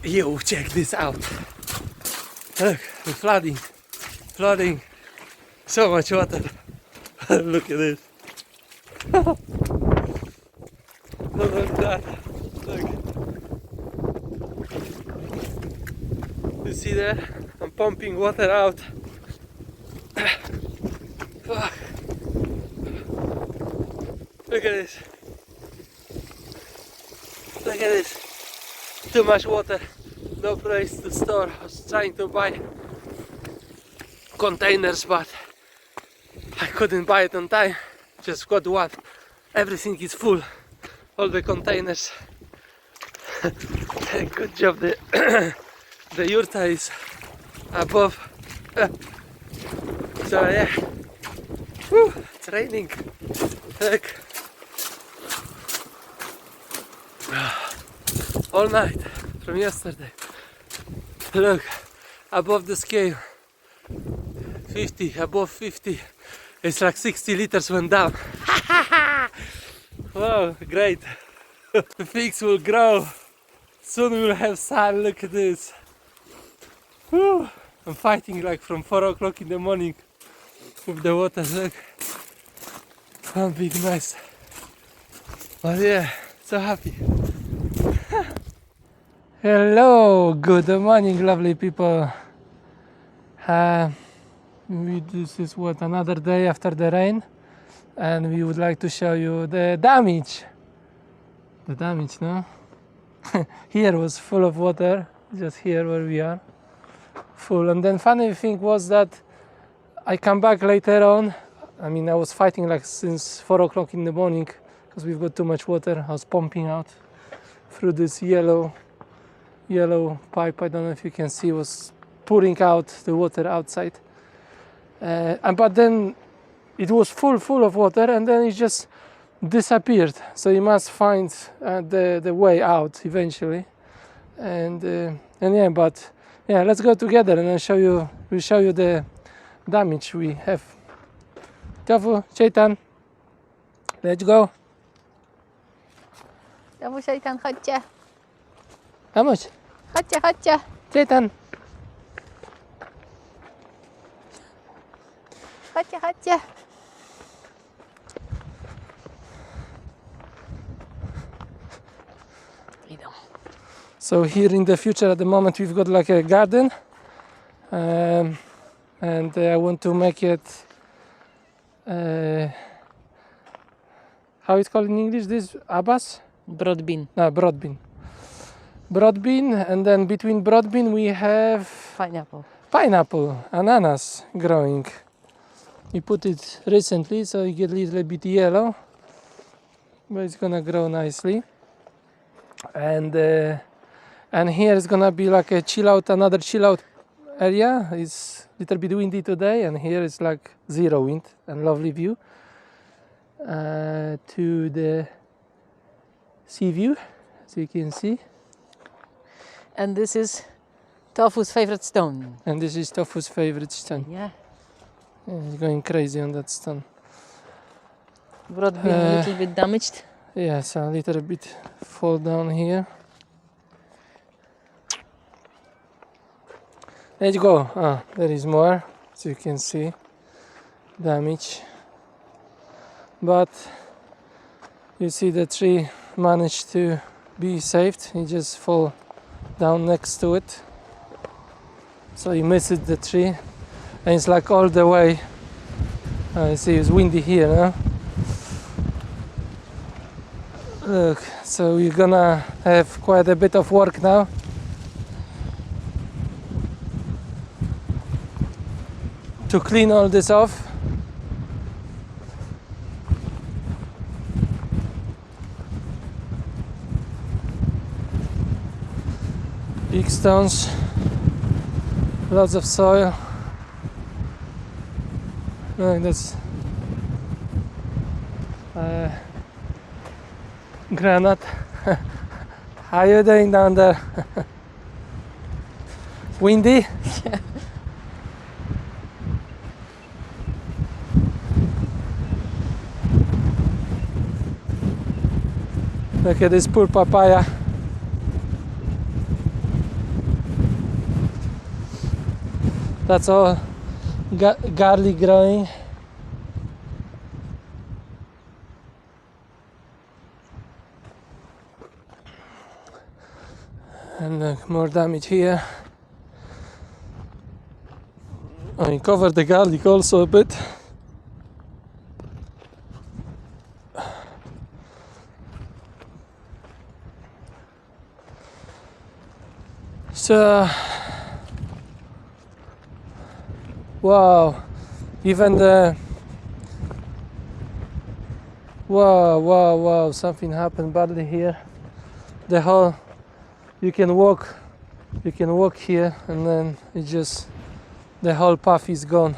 Yo, check this out. Look, the flooding, so much water. Look at this. Look at that. Look. You see there? I'm pumping water out. Look at this. Look at this. Too much water. No place to store. I was trying to buy containers, but I couldn't buy it on time. Just got one. Everything is full. All the containers. Good job. The yurta is above. So yeah. Whew, it's raining. Look. All night from yesterday. Look, above the scale 50, above 50. It's like 60 liters went down. Wow, great. The figs will grow. Soon we'll have sun. Look at this. Whew. I'm fighting like from 4 o'clock in the morning with the water. Look, one big mess. But yeah, so happy. Hello, good morning, lovely people. This is what, another day after the rain, and we would like to show you the damage. The damage, no? Here was full of water, just here where we are, full. And then funny thing was that I come back later on. I mean, I was fighting like since 4 o'clock in the morning because we've got too much water. I was pumping out through this yellow pipe. I don't know if you can see, was pouring out the water outside. But then it was full of water, and then it just disappeared. So you must find the way out eventually. And yeah, but yeah, let's go together and we'll show you the damage we have. Tafu, Chaitan, let's go. Tafu, Chaitan, chodźcie. Vamos. Chodźcie. Chaitan. Chodźcie. So here in the future, at the moment, we've got like a garden, and I want to make it. How it's called in English? This Abbas? Broad bean. No, broad bean, and then between broad bean we have pineapple, ananas growing. We put it recently, so you get a little bit yellow, but it's gonna grow nicely. And here is gonna be like a another chill out area. It's a little bit windy today, and here is like zero wind and lovely view to the sea view, as you can see. And this is Tofu's favorite stone. And this is Tofu's favorite stone. Yeah. He's going crazy on that stone. Broad bean a little bit damaged. Yes, a little bit fall down here. Let's go. There is more, as you can see, damage. But you see the tree managed to be saved. It just fall down next to it. So you missed the tree, and it's like all the way. You see, it's windy here, no? Look, so we're gonna have quite a bit of work now. To clean all this off. Big stones, lots of soil. Look, that's granite. How are you doing down there? Windy? Yeah. Look at this poor papaya. That's all garlic growing. And more damage here. I covered the garlic also a bit. So, wow, even the, wow, something happened badly here. The whole, you can walk here and then it just, the whole path is gone.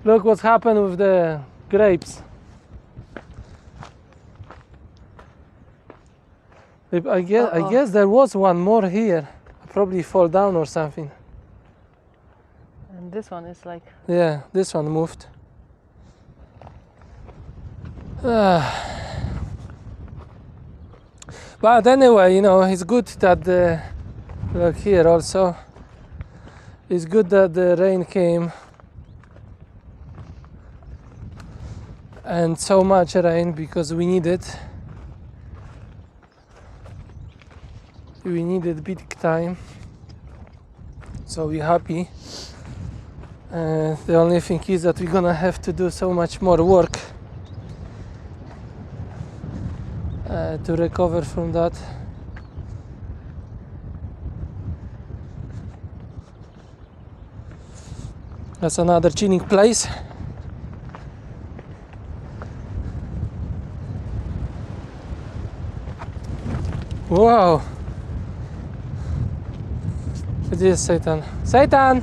Look what's happened with the grapes. I guess there was one more here. Probably fall down or something. And this one is like... Yeah, this one moved. But anyway, you know, it's good that the, look here also, it's good that the rain came and so much rain because we need it. We need it big time, so we're happy. The only thing is that we're gonna have to do so much more work to recover from that. That's another chilling place. Wow! Gdzie jest Satan? Satan!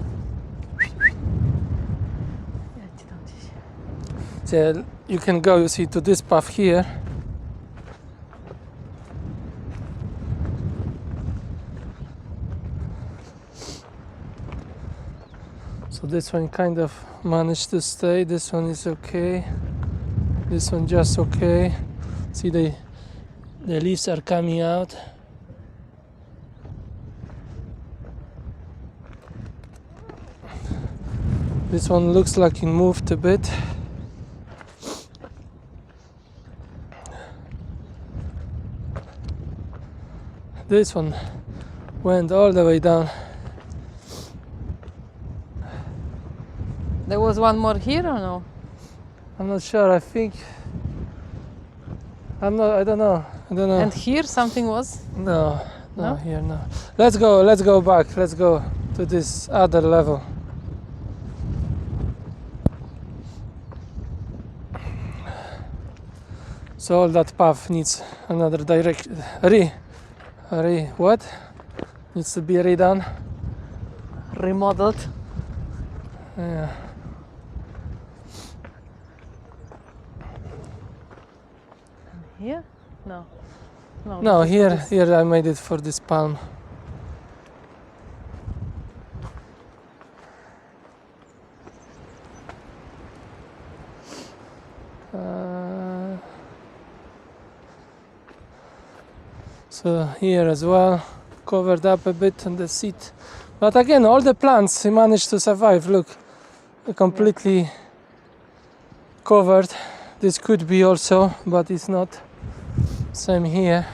So you can go, you see, to this path here. So this one kind of managed to stay. This one is okay. This one just okay. See, the leaves are coming out. This one looks like it moved a bit. This one went all the way down. There was one more here or no? I'm not sure. I think I don't know. And here something was? No, No? here no. Let's go back. Let's go to this other level. So all that path needs another direction. What? Needs to be redone. Remodeled. Yeah. Here? No. No, this is here this. I made it for this palm. So here as well, covered up a bit on the seat. But again, all the plants managed to survive. Look, completely covered. This could be also, but it's not. Same here.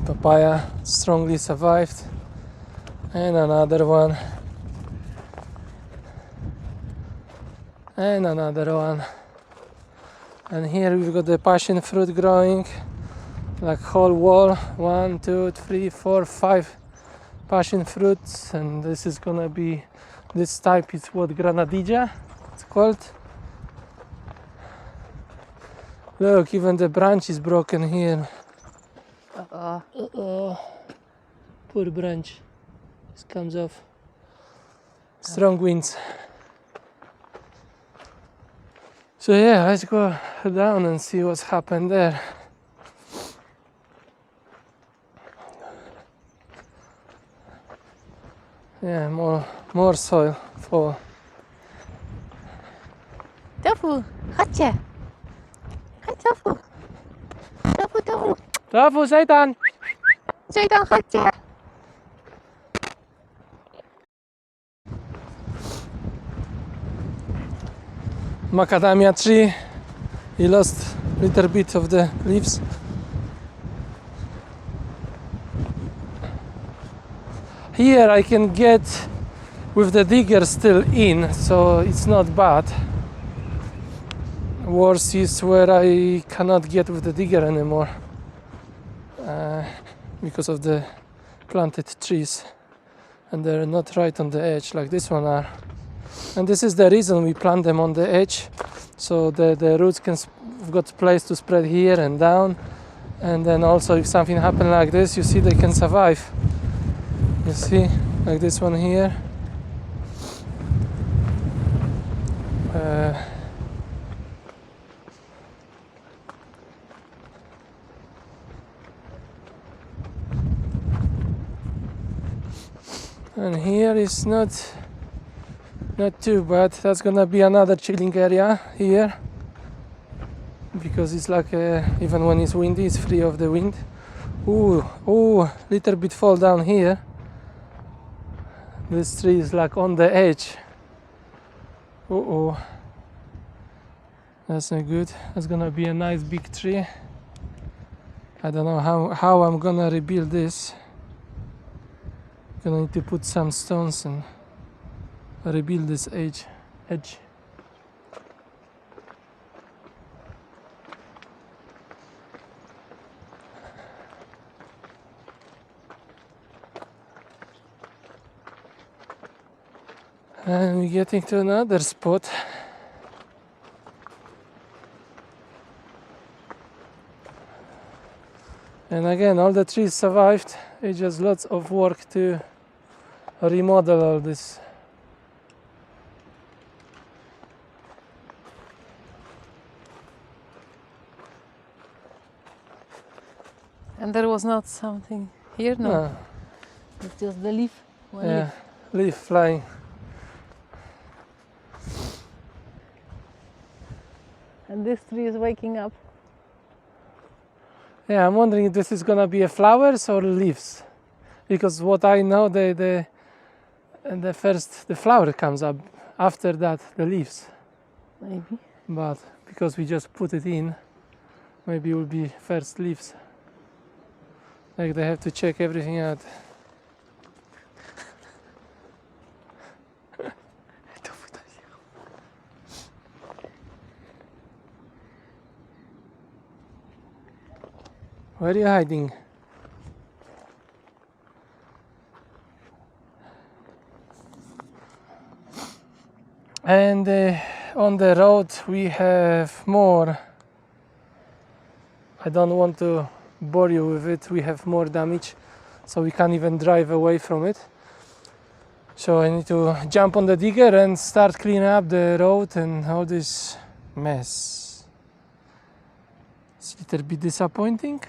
Papaya strongly survived. And another one. And another one. And here we've got the passion fruit growing, like whole wall. 1, 2, 3, 4, 5 passion fruits, and this is gonna be, this type is what, Granadilla it's called. Look, even the branch is broken here. Poor branch. This comes off. Strong winds. So yeah, let's go down and see what's happened there. Yeah, more soil for. Tofu, chodźcie. Chodź, Tofu. Tofu. Tofu, Satan! Jayden, chodźcie. Macadamia tree. He lost a little bit of the leaves. Here I can get with the digger still in, so it's not bad. Worse is where I cannot get with the digger anymore because of the planted trees, and they're not right on the edge like this one are. And this is the reason we plant them on the edge, so the roots can got place to spread here and down, and then also if something happen like this, you see they can survive. You see, like this one here. And here is not too bad. That's gonna be another chilling area here, because it's like even when it's windy, it's free of the wind. Ooh, little bit fall down here. This tree is like on the edge. That's not good. That's gonna be a nice big tree. I don't know how I'm gonna rebuild this. Gonna need to put some stones and rebuild this edge. And we're getting to another spot. And again, all the trees survived. It's just lots of work to remodel all this. And there was not something here? No. It's just the leaf. One Yeah, leaf. leaf flying. And this tree is waking up. Yeah, I'm wondering if this is gonna be a flowers or leaves, because what I know, the flower comes up, after that the leaves. Maybe. But because we just put it in, maybe it will be first leaves. Like they have to check everything out. Where are you hiding? And on the road we have more. I don't want to bore you with it. We have more damage, so we can't even drive away from it. So I need to jump on the digger and start cleaning up the road and all this mess. It's a little bit disappointing.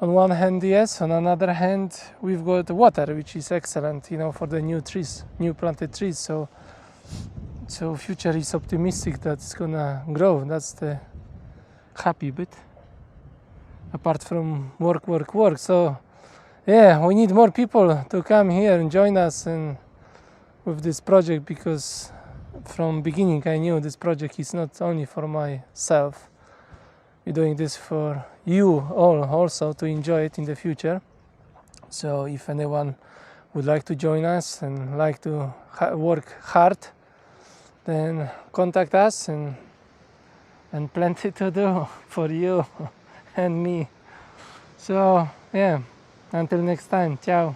On one hand, yes. On another hand, we've got water, which is excellent, for the new trees, new planted trees. So future is optimistic that it's gonna grow. That's the happy bit. Apart from work. So yeah, we need more people to come here and join us and with this project, because from beginning I knew this project is not only for myself. We're doing this for you all also to enjoy it in the future. So if anyone would like to join us and like to work hard, then contact us, and plenty to do for you and me. So yeah, until next time, ciao.